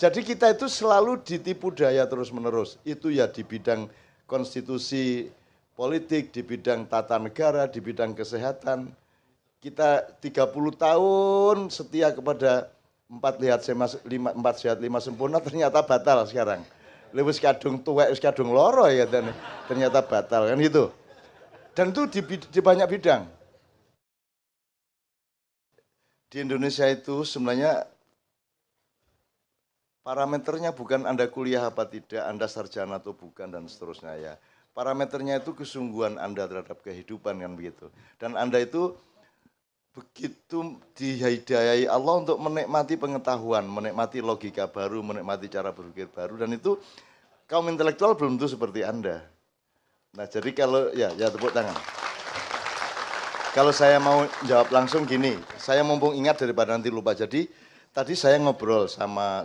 Jadi kita itu selalu ditipu daya terus-menerus. Itu ya di bidang konstitusi politik, di bidang tata negara, di bidang kesehatan. Kita 30 tahun setia kepada empat sehat lima sempurna, ternyata batal sekarang. Lewis kadung tuwek, wis kadung loro ya, ternyata batal kan gitu. Dan itu di banyak bidang. Di Indonesia itu sebenarnya parameternya bukan Anda kuliah apa tidak, Anda sarjana atau bukan, dan seterusnya ya. Parameternya itu kesungguhan Anda terhadap kehidupan kan begitu. Dan Anda itu begitu dihidayai Allah untuk menikmati pengetahuan, menikmati logika baru, menikmati cara berpikir baru, dan itu kaum intelektual belum tentu seperti Anda. Nah jadi kalau, ya tepuk tangan. Kalau saya mau jawab langsung gini, saya mumpung ingat daripada nanti lupa. Jadi tadi saya ngobrol sama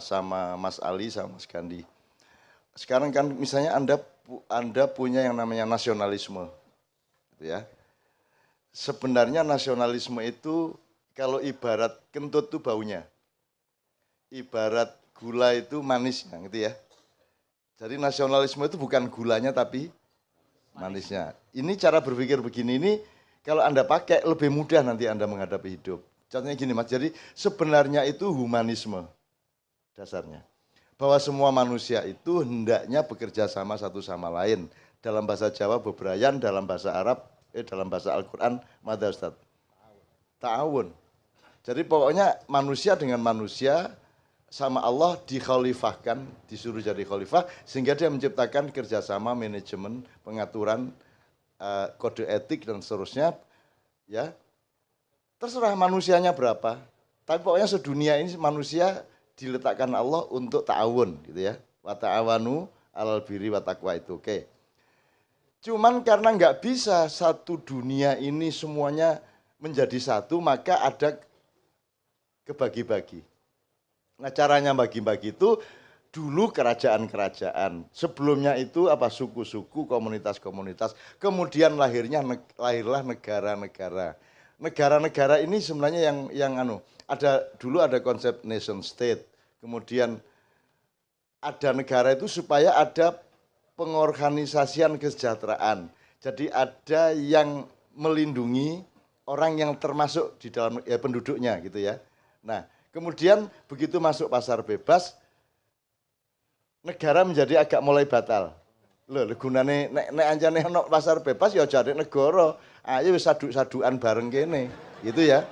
Mas Ali, sama Mas Gandhi. Sekarang kan misalnya Anda punya yang namanya nasionalisme, gitu ya. Sebenarnya nasionalisme itu kalau ibarat kentut itu baunya, ibarat gula itu manisnya, gitu ya. Jadi nasionalisme itu bukan gulanya tapi manisnya. Ini cara berpikir begini ini kalau Anda pakai lebih mudah nanti Anda menghadapi hidup. Contohnya gini Mas, jadi sebenarnya itu humanisme dasarnya. Bahwa semua manusia itu hendaknya bekerja sama satu sama lain. Dalam bahasa Jawa bebrayan, dalam bahasa Arab, dalam bahasa Al-Quran, mada Ustaz? Ta'awun. Jadi pokoknya manusia dengan manusia sama Allah dikhalifahkan, disuruh jadi khalifah, sehingga dia menciptakan kerjasama, manajemen, pengaturan, kode etik dan seterusnya, ya. Terserah manusianya berapa, tapi pokoknya sedunia ini manusia diletakkan Allah untuk ta'awun, gitu ya. Wa ta'awanu alal birri wa taqwa itu, oke. Cuman karena nggak bisa satu dunia ini semuanya menjadi satu, maka ada kebagi-bagi. Nah caranya bagi-bagi itu dulu kerajaan-kerajaan, sebelumnya itu apa suku-suku, komunitas-komunitas, kemudian lahirlah negara-negara. Negara-negara ini sebenarnya dulu ada konsep nation state, kemudian ada negara itu supaya ada pengorganisasian kesejahteraan. Jadi ada yang melindungi orang yang termasuk di dalam penduduknya gitu ya. Nah, kemudian begitu masuk pasar bebas, negara menjadi agak mulai batal. Loh, gunane nek anjane ono pasar bebas ya jadi negara. Ayo wis sadu-saduan bareng kene. Gitu ya.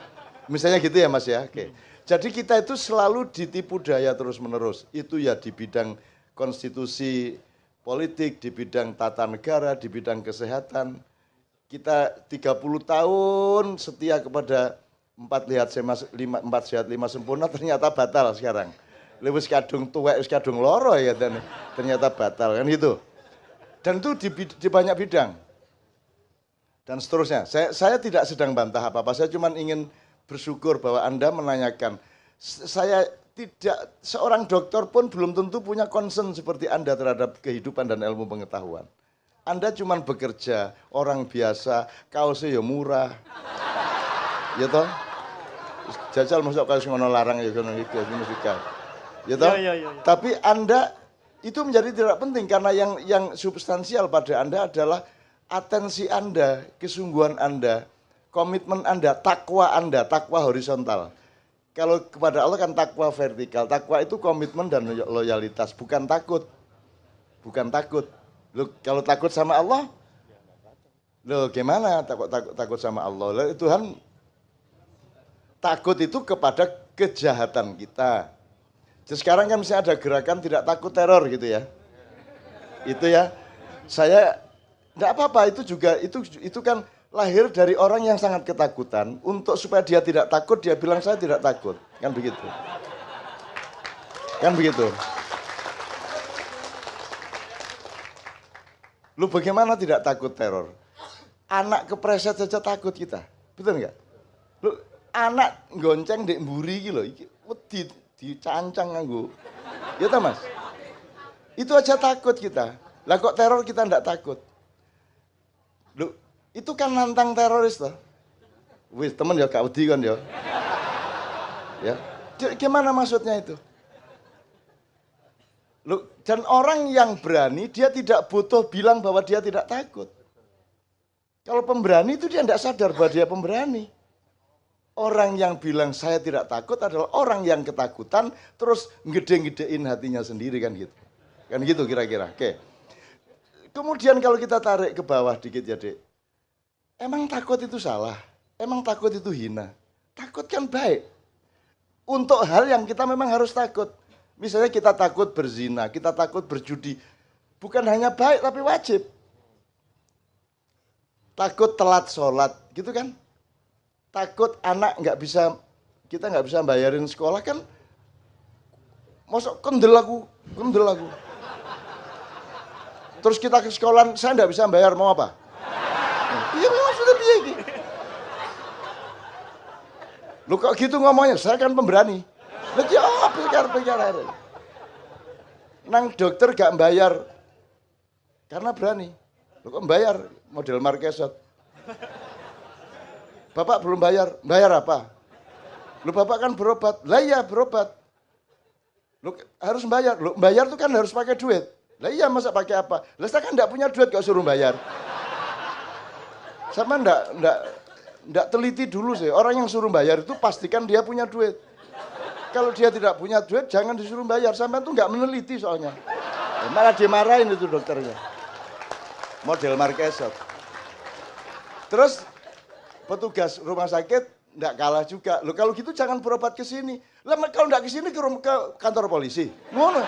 Misalnya gitu ya Mas ya. Oke. Jadi kita itu selalu ditipu daya terus-menerus. Itu ya di bidang konstitusi politik, di bidang tata negara, di bidang kesehatan. Kita 30 tahun setia kepada empat sehat lima sempurna, ternyata batal sekarang. Lewis kadung tuwek, wis kadung loro ya, ternyata batal kan gitu. Dan itu di banyak bidang. Dan seterusnya. Saya tidak sedang bantah apa-apa, saya cuma ingin bersyukur bahwa Anda menanyakan. Saya tidak, seorang dokter pun belum tentu punya concern seperti Anda terhadap kehidupan dan ilmu pengetahuan. Anda cuma bekerja, orang biasa, kaosnya ya murah. Ya toh? Jajal masuk kaos ngono larang ya ngono iki musika. Ya toh? Tapi Anda itu menjadi tidak penting karena yang substansial pada Anda adalah atensi Anda, kesungguhan Anda, komitmen Anda, takwa horizontal. Kalau kepada Allah kan takwa vertikal. Takwa itu komitmen dan loyalitas, bukan takut. Bukan takut. Loh, kalau takut sama Allah, loh gimana takut sama Allah? Loh, Tuhan takut itu kepada kejahatan kita. Jadi sekarang kan misalnya ada gerakan tidak takut teror gitu ya. Itu ya. Saya enggak apa-apa, itu juga itu kan lahir dari orang yang sangat ketakutan. Untuk supaya dia tidak takut, dia bilang saya tidak takut. Kan begitu. Kan begitu. Lu bagaimana tidak takut teror? Anak kepreset saja takut kita. Betul enggak? Lu anak gonceng di mburi iki lho, iki wedi dicancang nganggo. Ya ta, Mas? Itu aja takut kita. Lah kok teror kita enggak takut? Lu itu kan nantang teroris toh. Wis temen ya gak wedi kan ya. Ya. Gimana maksudnya itu? Loh, dan orang yang berani dia tidak butuh bilang bahwa dia tidak takut. Kalau pemberani itu dia tidak sadar bahwa dia pemberani. Orang yang bilang saya tidak takut adalah orang yang ketakutan terus ngede-ngedein hatinya sendiri kan gitu. Kan gitu kira-kira. Oke. Kemudian kalau kita tarik ke bawah dikit ya, Dek. Emang takut itu salah? Emang takut itu hina? Takut kan baik. Untuk hal yang kita memang harus takut. Misalnya kita takut berzina, kita takut berjudi. Bukan hanya baik tapi wajib. Takut telat sholat, gitu kan? Takut anak kita nggak bisa bayarin sekolah kan? Masuk kendel aku. Terus kita ke sekolah, saya nggak bisa bayar, mau apa? Iya memang sudah biaya gitu. Lu kok gitu ngomongnya, saya kan pemberani. Lu jawab pikir. Nang dokter gak bayar, karena berani. Lu kok bayar, model Marquesot. Bapak belum bayar apa? Lu bapak kan berobat, lah iya berobat. Lu harus bayar, lu bayar tuh kan harus pakai duit. Lah iya masa pakai apa? Lah saya kan enggak punya duit kok suruh bayar. Sama enggak teliti dulu sih, orang yang suruh bayar itu pastikan dia punya duit. Kalau dia tidak punya duit jangan disuruh bayar, sampai tuh enggak meneliti soalnya. Malah dimarahin itu dokternya. Model Marquesot. Terus petugas rumah sakit enggak kalah juga. Loh kalau gitu jangan berobat ke sini. Lah kalau enggak ke sini ke kantor polisi. Ngono.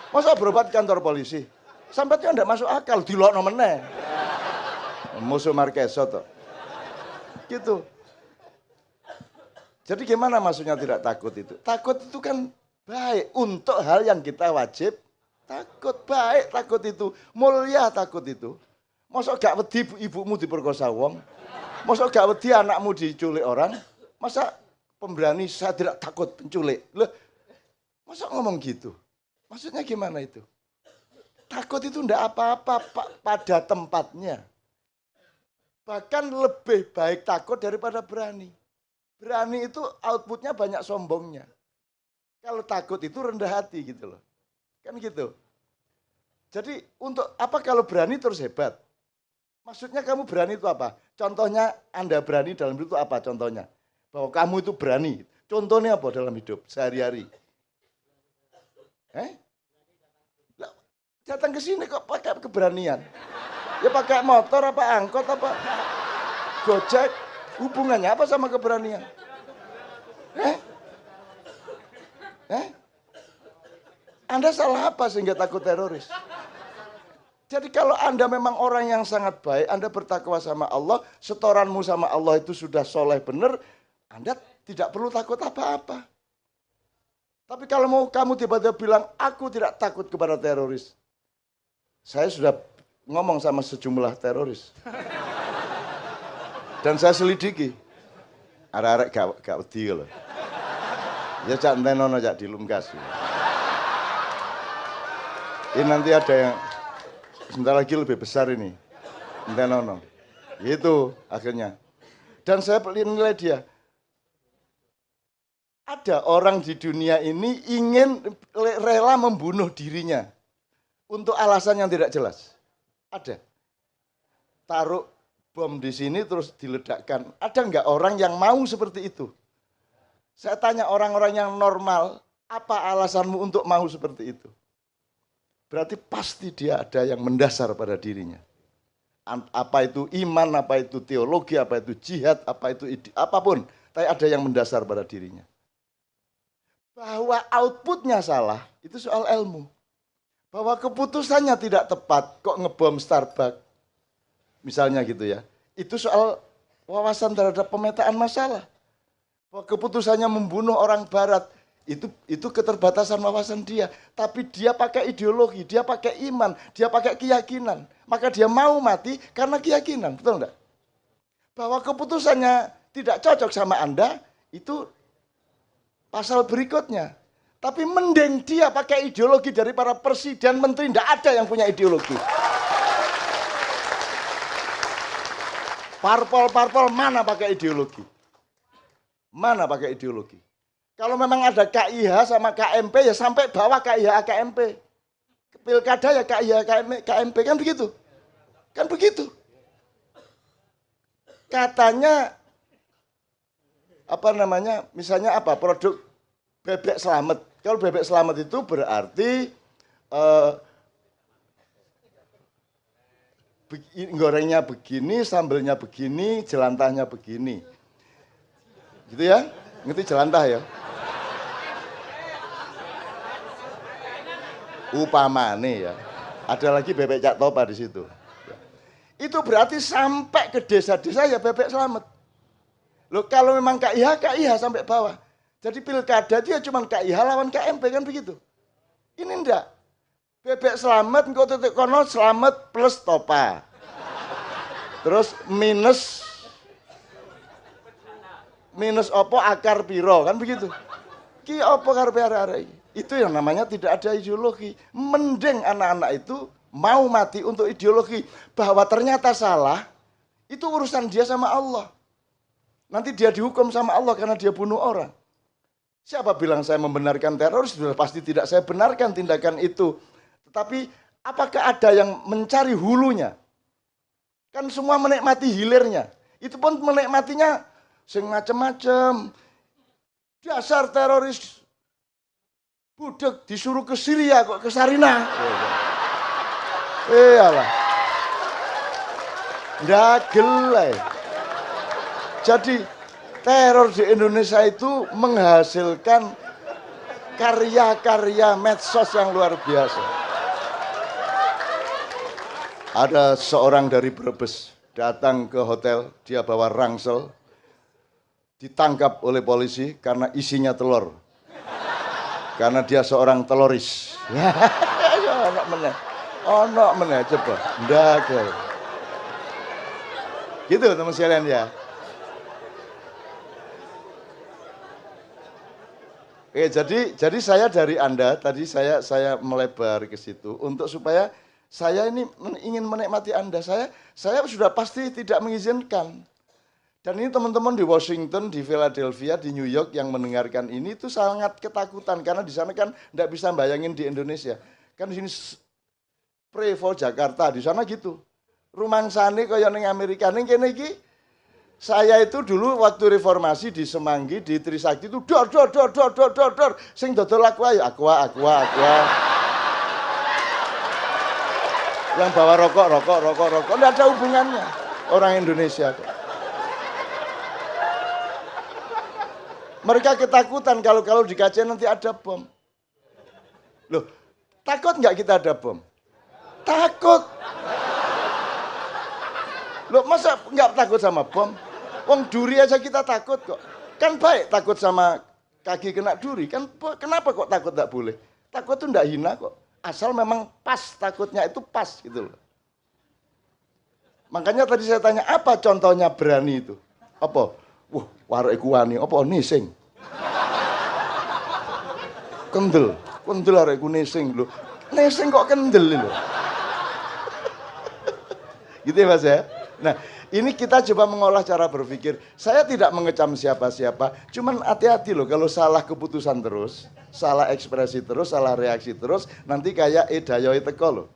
Masa berobat ke kantor polisi? Sampai itu enggak masuk akal, dilokno meneh. Musuh Marquesot toh. Gitu. Jadi gimana maksudnya tidak takut itu? Takut itu kan baik untuk hal yang kita wajib takut. Baik takut itu, mulia takut itu. Masa gak wedi ibumu diperkosa wong? Masa gak wedi anakmu diculik orang? Masa pemberani saya tidak takut penculik? Loh, masa ngomong gitu? Maksudnya gimana itu? Takut itu enggak apa-apa pada tempatnya. Bahkan lebih baik takut daripada berani. Berani itu outputnya banyak sombongnya. Kalau takut itu rendah hati gitu loh. Kan gitu. Jadi untuk apa kalau berani terus hebat? Maksudnya kamu berani itu apa? Contohnya Anda berani dalam hidup itu apa contohnya? Bahwa kamu itu berani. Contohnya apa dalam hidup sehari-hari? Datang ke sini kok pakai keberanian. Ya pakai motor apa angkot apa Gojek. Hubungannya apa sama keberanian? Anda salah apa sehingga takut teroris? Jadi kalau Anda memang orang yang sangat baik, Anda bertakwa sama Allah, setoranmu sama Allah itu sudah soleh benar, Anda tidak perlu takut apa-apa. Tapi kalau mau kamu tiba-tiba bilang, aku tidak takut kepada teroris. Saya sudah ngomong sama sejumlah teroris. Dan saya selidiki. Arek-arek gak wedi loh. Ya cak entenono cak dilumkas. Ini nanti ada yang sebentar lagi lebih besar ini. Entenono. Itu akhirnya. Dan saya nilai dia. Ada orang di dunia ini ingin rela membunuh dirinya. Untuk alasan yang tidak jelas. Ada. Taruh bom di sini terus diledakkan. Ada nggak orang yang mau seperti itu? Saya tanya orang-orang yang normal, apa alasanmu untuk mau seperti itu? Berarti pasti dia ada yang mendasar pada dirinya. Apa itu iman, apa itu teologi, apa itu jihad, apa itu apapun. Tapi ada yang mendasar pada dirinya. Bahwa outputnya salah, itu soal ilmu. Bahwa keputusannya tidak tepat, kok ngebom Starbucks. Misalnya gitu ya. Itu soal wawasan terhadap pemetaan masalah. Bahwa keputusannya membunuh orang barat, itu keterbatasan wawasan dia. Tapi dia pakai ideologi, dia pakai iman, dia pakai keyakinan. Maka dia mau mati karena keyakinan, betul enggak? Bahwa keputusannya tidak cocok sama Anda, itu pasal berikutnya. Tapi mending dia pakai ideologi dari para presiden, menteri, enggak ada yang punya ideologi. Parpol mana pakai ideologi? Mana pakai ideologi? Kalau memang ada KIH sama KMP ya sampai bawah KIH KMP. pilkada ya KIH, KMP kan begitu. Kan begitu. Katanya misalnya produk bebek selamat. Kalau bebek selamat itu berarti gorengnya begini, sambelnya begini, jelantahnya begini. Gitu ya? Ngerti jelantah ya? Upamane ya. Ada lagi bebek Cak Topa di situ. Itu berarti sampai ke desa-desa ya bebek selamat. Loh kalau memang KIH sampai bawah. Jadi pilkada itu ya cuma KIH lawan KMP kan begitu. Ini enggak. Bebek selamat engko titik kono selamat plus Topa. Terus minus opo akar piro kan begitu. Ki opo karepe arek-arek iki? Itu yang namanya tidak ada ideologi. Mending anak-anak itu mau mati untuk ideologi. Bahwa ternyata salah, itu urusan dia sama Allah. Nanti dia dihukum sama Allah karena dia bunuh orang. Siapa bilang saya membenarkan teroris? Sudah pasti tidak saya benarkan tindakan itu. Tetapi apakah ada yang mencari hulunya? Kan semua menikmati hilirnya. Itu pun menikmatinya sing macam-macam. Dasar teroris budak disuruh ke Syria kok ke Sarinah. Iyalah. Ndagel. Jadi teror di Indonesia itu menghasilkan karya-karya medsos yang luar biasa. Ada seorang dari Brebes datang ke hotel, dia bawa rangsel, ditangkap oleh polisi karena isinya telur. Karena dia seorang teroris. Ono meneh coba. Ndagel. Gitu teman sekalian ya. Jadi saya dari Anda tadi saya melebar ke situ untuk supaya saya ini ingin menikmati Anda. Saya sudah pasti tidak mengizinkan. Dan ini teman-teman di Washington, di Philadelphia, di New York yang mendengarkan ini itu sangat ketakutan karena di sana kan tidak bisa bayangin di Indonesia. Kan di sini pray for Jakarta, di sana gitu. Rumangsane kaya ning Amerika ning kene iki. Saya itu dulu waktu reformasi di Semanggi, di Trisakti itu dor. Sing dodol aqua. Yang bawa rokok. Enggak ada hubungannya. Orang Indonesia kok. Mereka ketakutan kalau di KC nanti ada bom. Loh, takut nggak kita ada bom? Takut. Loh, masa nggak takut sama bom? Wong duri aja kita takut kok. Kan baik takut sama kaki kena duri. Kan kenapa kok takut nggak boleh? Takut tuh nggak hina kok. Asal memang pas, takutnya itu pas gitu loh. Makanya tadi saya tanya, apa contohnya berani itu? Apa? Wah, warek kuwani, apa nising? Kendel arek ku nising lho. Nising kok kendel lho. Gitu ya Mas ya. Nah, ini kita coba mengolah cara berpikir. Saya tidak mengecam siapa-siapa, cuman hati-hati loh kalau salah keputusan terus, salah ekspresi terus, salah reaksi terus, nanti kayak dayoe teko loh.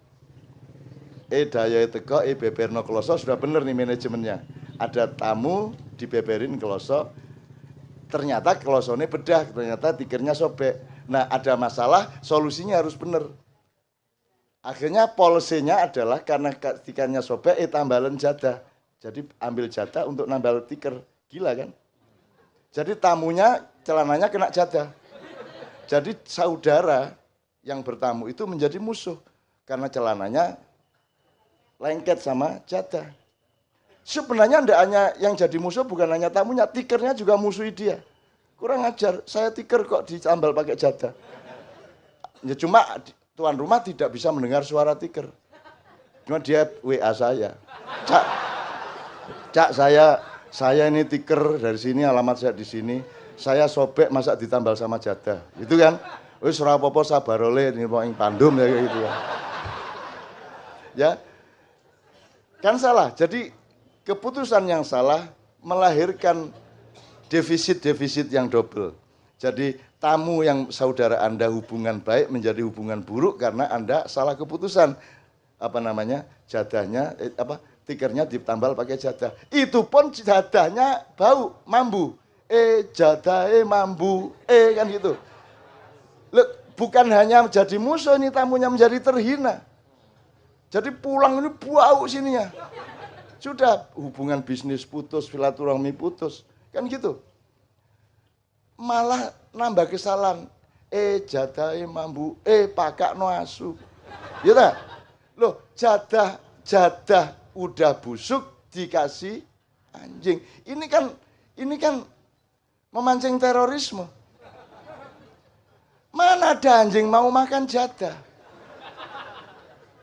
Dayoe teko, beberno kloso, sudah bener nih manajemennya. Ada tamu dibeberin kloso, ternyata klosone bedah, ternyata tikernya sobek. Nah, ada masalah, solusinya harus bener. Akhirnya polisinya adalah karena tikernya sobek, tambalan jadah. Jadi ambil jadah untuk nambal tiker. Gila kan? Jadi tamunya celananya kena jadah. Jadi saudara yang bertamu itu menjadi musuh. Karena celananya lengket sama jadah. Sebenarnya tidak hanya yang jadi musuh bukan hanya tamunya, tikernya juga musuhi dia. Kurang ajar, saya tiker kok ditambal pakai jadah. Ya cuma tuan rumah tidak bisa mendengar suara tiker. Cuma dia WA saya. Cak saya ini tiker dari sini, alamat saya di sini. Saya sobek masa ditambal sama jadah. Itu kan. Wis ora apa-apa sabar oleh ini wong pandum ya kayak gitu ya. Ya. Kan salah. Jadi keputusan yang salah melahirkan defisit-defisit yang double. Jadi tamu yang saudara Anda hubungan baik menjadi hubungan buruk karena Anda salah keputusan. Apa namanya? Jadahnya tikernya ditambal pakai jadah. Itu pun jadahnya bau, mambu. Jadah mambu, kan gitu. Loh, bukan hanya menjadi musuh, ini tamunya menjadi terhina. Jadi pulang ini bau sininya. Sudah hubungan bisnis putus, silaturahmi putus, kan gitu. Malah nambah kesalahan. Jadah mambu, pakak no asu. Ya tak? Loh, jadah udah busuk dikasih anjing. Ini kan memancing terorisme. Mana ada anjing mau makan jadah?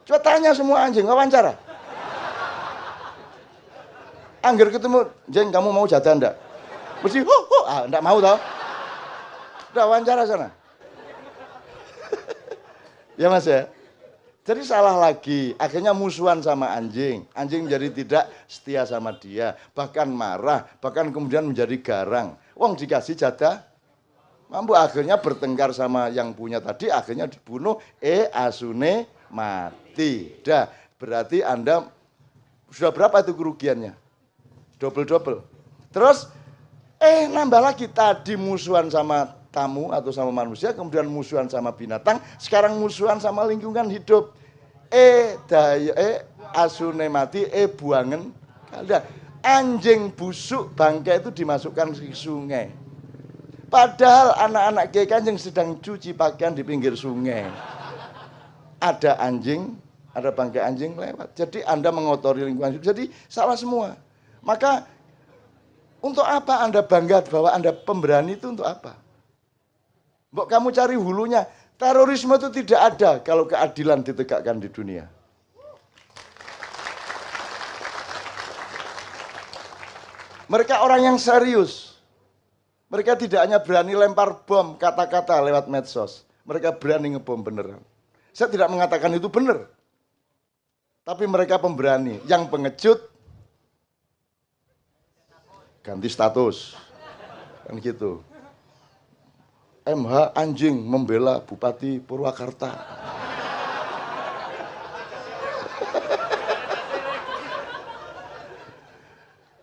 Coba tanya semua anjing, wawancara. Angger ketemu, jeng kamu mau jadah enggak? Mesti, enggak mau tau. Udah wawancara sana. Ya Mas ya. Jadi salah lagi, akhirnya musuhan sama anjing. Anjing jadi tidak setia sama dia, bahkan marah, bahkan kemudian menjadi garang. Wong dikasih jadah, mampu akhirnya bertengkar sama yang punya tadi, akhirnya dibunuh, asune mati. Dah, berarti Anda sudah berapa itu kerugiannya? Double. Terus, nambah lagi tadi musuhan sama tamu atau sama manusia, kemudian musuhan sama binatang, sekarang musuhan sama lingkungan hidup. Asune mati, buangen kalian. Anjing busuk bangkai itu dimasukkan ke sungai. Padahal anak-anak Kiai Kanjeng sedang cuci pakaian di pinggir sungai. Ada anjing, ada bangkai anjing lewat. Jadi Anda mengotori lingkungan hidup. Jadi salah semua. Maka untuk apa Anda bangga bahwa Anda pemberani itu untuk apa? Mbok kamu cari hulunya. Terorisme itu tidak ada kalau keadilan ditegakkan di dunia. Mereka orang yang serius. Mereka tidak hanya berani lempar bom kata-kata lewat medsos. Mereka berani ngebom beneran. Saya tidak mengatakan itu benar. Tapi mereka pemberani. Yang pengecut, ganti status. Kan gitu. MH anjing membela Bupati Purwakarta.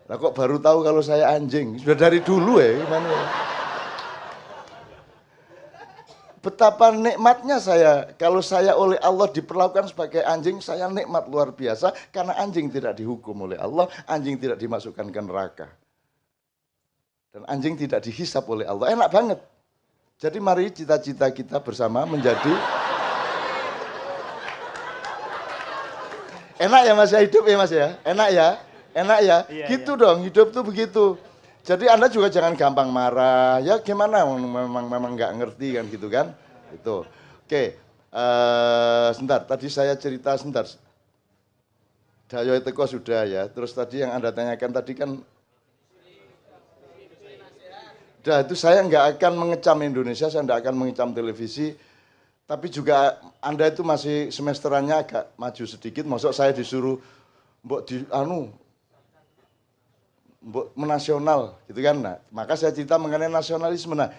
Nah kok baru tahu kalau saya anjing? Sudah dari dulu ya, gimana ya? Betapa nikmatnya saya, kalau saya oleh Allah diperlakukan sebagai anjing, saya nikmat luar biasa, karena anjing tidak dihukum oleh Allah, anjing tidak dimasukkan ke neraka. Dan anjing tidak dihisap oleh Allah, enak banget. Jadi mari cita-cita kita bersama menjadi enak ya Mas ya, hidup ya Mas ya, enak ya, iya, gitu iya. Dong, hidup tuh begitu. Jadi Anda juga jangan gampang marah, ya gimana, memang nggak ngerti kan gitu kan, itu. Oke, sebentar, tadi saya cerita sebentar. Dayo Teko sudah ya, terus tadi yang Anda tanyakan tadi kan. Nah, itu saya nggak akan mengecam Indonesia, saya nggak akan mengecam televisi, tapi juga Anda itu masih semesterannya agak maju sedikit, maksud saya disuruh mbok menasional gitu kan. Nah, maka saya cerita mengenai nasionalisme. Nah,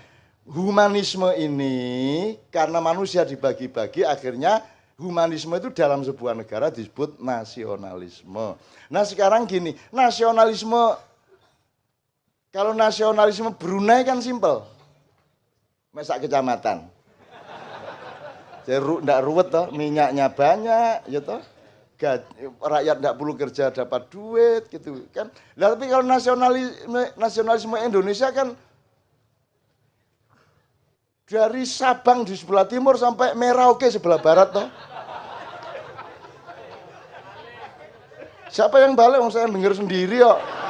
humanisme ini karena manusia dibagi-bagi, akhirnya humanisme itu dalam sebuah negara disebut nasionalisme. Nah, sekarang gini, kalau nasionalisme Brunei kan simpel. Mesak kecamatan. Jadi enggak ruwet toh, minyaknya banyak, ya toh. Rakyat enggak perlu kerja dapat duit gitu kan. Nah, tapi kalau nasionalisme Indonesia kan dari Sabang di sebelah timur sampai Merauke sebelah barat toh. Siapa yang balik? Saya dengar sendiri kok.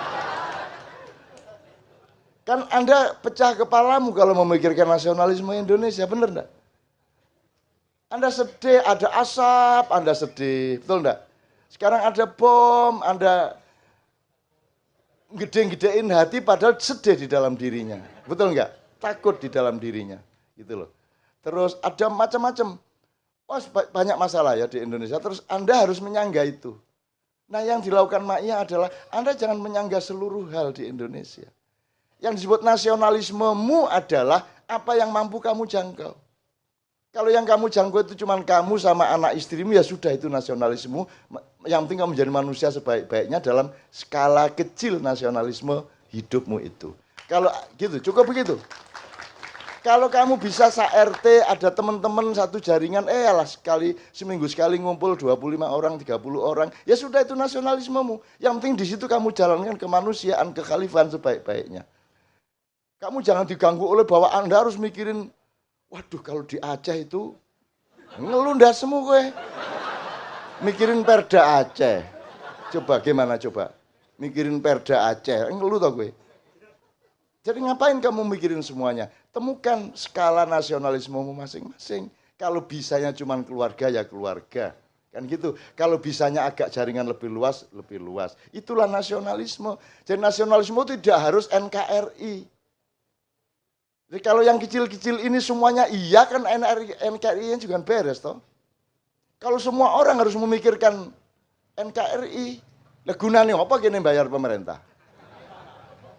Kan Anda pecah kepalamu kalau memikirkan nasionalisme Indonesia, benar enggak? Anda sedih, ada asap, Anda sedih, betul enggak? Sekarang ada bom, Anda gede-gedein hati padahal sedih di dalam dirinya, betul enggak? Takut di dalam dirinya, gitu loh. Terus ada macam-macam, banyak masalah ya di Indonesia, terus Anda harus menyangga itu. Nah yang dilakukan Ma'iyah adalah Anda jangan menyangga seluruh hal di Indonesia. Yang disebut nasionalismemu adalah apa yang mampu kamu jangkau. Kalau yang kamu jangkau itu cuma kamu sama anak istrimu, ya sudah itu nasionalisme. Yang penting kamu menjadi manusia sebaik-baiknya dalam skala kecil nasionalisme hidupmu itu. Kalau gitu, cukup begitu. Kalau kamu bisa RT ada teman-teman satu jaringan, alah seminggu sekali ngumpul 25 orang, 30 orang, ya sudah itu nasionalismemu. Yang penting di situ kamu jalankan kemanusiaan, kekhalifahan sebaik-baiknya. Kamu jangan diganggu oleh bahwa Anda harus mikirin, waduh kalau di Aceh itu ngelundah semua gue. Mikirin Perda Aceh. Coba gimana coba? Mikirin Perda Aceh, ngeluh tau gue. Jadi ngapain kamu mikirin semuanya? Temukan skala nasionalismemu masing-masing. Kalau bisanya cuma keluarga, ya keluarga. Kan gitu. Kalau bisanya agak jaringan lebih luas, lebih luas. Itulah nasionalisme. Jadi nasionalisme tidak harus NKRI. Jadi kalau yang kecil-kecil ini semuanya iya kan NKRI juga beres toh. Kalau semua orang harus memikirkan NKRI, lah gunanya apa kene bayar pemerintah?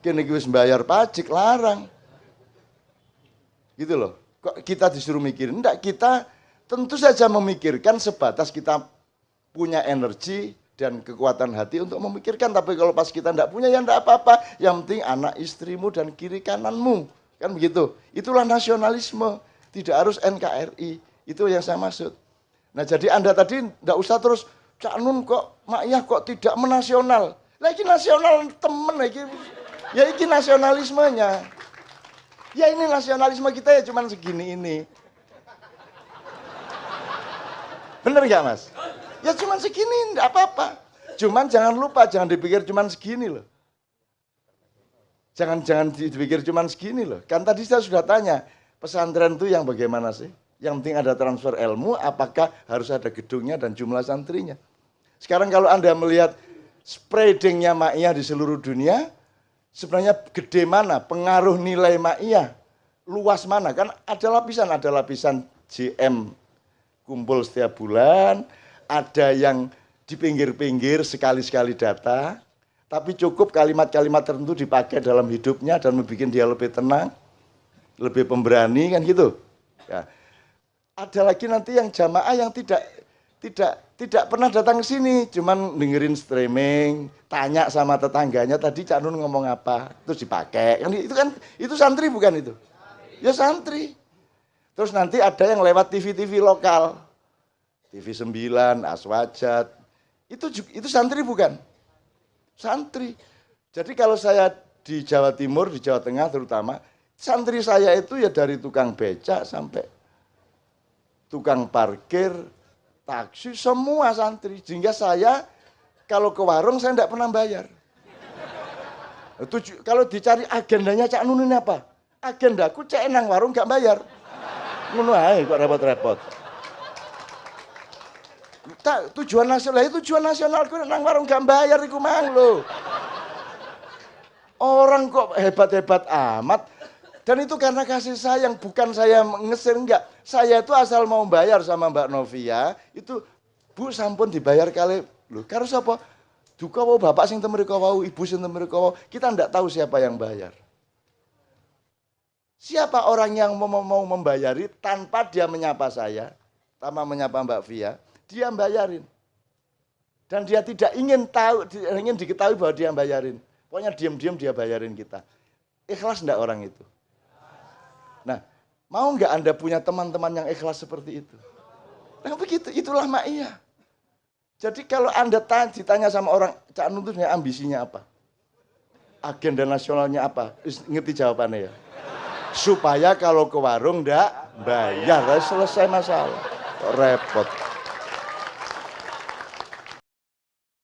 Kene wis bayar pajak larang. Gitu loh. Kok kita disuruh mikirin? Enggak, kita tentu saja memikirkan sebatas kita punya energi dan kekuatan hati untuk memikirkan. Tapi kalau pas kita enggak punya, ya enggak apa-apa. Yang penting anak istrimu dan kiri kananmu. Kan begitu. Itulah nasionalisme. Tidak harus NKRI. Itu yang saya maksud. Nah jadi Anda tadi enggak usah terus, Cak Nun kok, Mak Iyah kok tidak menasional. Lagi nasional temen lagi. Ya ini nasionalismenya. Ya ini nasionalisme kita ya cuman segini ini. Bener gak Mas? Ya cuman segini, enggak apa-apa. Cuman jangan lupa, jangan dipikir cuman segini loh. Jangan dipikir cuman segini loh. Kan tadi saya sudah tanya, pesantren itu yang bagaimana sih? Yang penting ada transfer ilmu, apakah harus ada gedungnya dan jumlah santrinya? Sekarang kalau Anda melihat spreadingnya Ma'iyah di seluruh dunia, sebenarnya gede mana, pengaruh nilai Ma'iyah, luas mana, kan ada lapisan JM kumpul setiap bulan, ada yang di pinggir-pinggir sekali-sekali data, tapi cukup kalimat-kalimat tertentu dipakai dalam hidupnya dan membuat dia lebih tenang, lebih pemberani, kan gitu. Ya. Ada lagi nanti yang jamaah yang tidak pernah datang ke sini, cuman dengerin streaming, tanya sama tetangganya tadi Cak Nun ngomong apa, terus dipakai. Kan itu santri bukan itu? Ya santri. Terus nanti ada yang lewat TV-TV lokal. TV 9, Aswajat. Itu santri bukan? Santri. Jadi kalau saya di Jawa Timur, di Jawa Tengah terutama, santri saya itu ya dari tukang becak sampai tukang parkir, taksi, semua santri. Sehingga saya kalau ke warung saya tidak pernah bayar. Kalau dicari agendanya Cak Nun ini apa? Agendaku cek nang warung gak bayar. Ngono ae kok repot-repot. Tujuan nasionalku nang warung gak bayar iku mang lho. Orang kok hebat-hebat amat. Dan itu karena kasih sayang, bukan saya ngesir, enggak. Saya itu asal mau bayar sama Mbak Novia, itu Bu sampun dibayar kali, loh karo sapa? Duka wau bapak sing temriko wau, ibu sing temriko wau, kita enggak tahu siapa yang bayar. Siapa orang yang mau membayari tanpa dia menyapa saya, tanpa menyapa Mbak Via, dia bayarin. Dan dia tidak ingin diketahui bahwa dia bayarin. Pokoknya diam-diam dia bayarin kita. Ikhlas enggak orang itu? Nah, mau nggak Anda punya teman-teman yang ikhlas seperti itu? Nah begitu, itulah Ma'iyah. Jadi kalau Anda ditanya sama orang, Cak Nun itu ambisinya apa? Agenda nasionalnya apa? Ngerti jawabannya ya? Supaya kalau ke warung nggak bayar, selesai masalah. Repot.